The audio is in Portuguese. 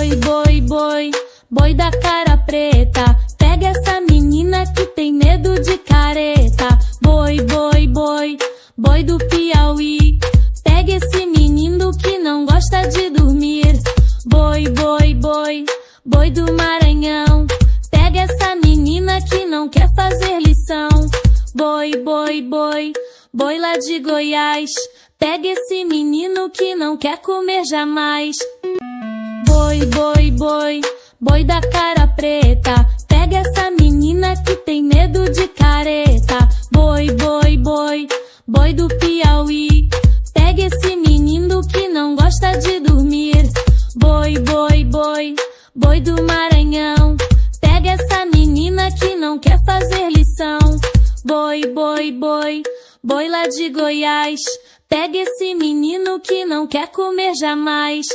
Boi, boi, boi, boi da cara preta, pega essa menina que tem medo de careta. Boi, boi, boi, boi do Piauí, pega esse menino que não gosta de dormir. Boi, boi, boi, boi do Maranhão, pega essa menina que não quer fazer lição. Boi, boi, boi, boi lá de Goiás, pega esse menino que não quer comer jamais. Boi, boi, boi, boi da cara preta, pega essa menina que tem medo de careta. Boi, boi, boi, boi do Piauí, pega esse menino que não gosta de dormir. Boi, boi, boi, boi do Maranhão, pega essa menina que não quer fazer lição. Boi, boi, boi, boi lá de Goiás, pega esse menino que não quer comer jamais.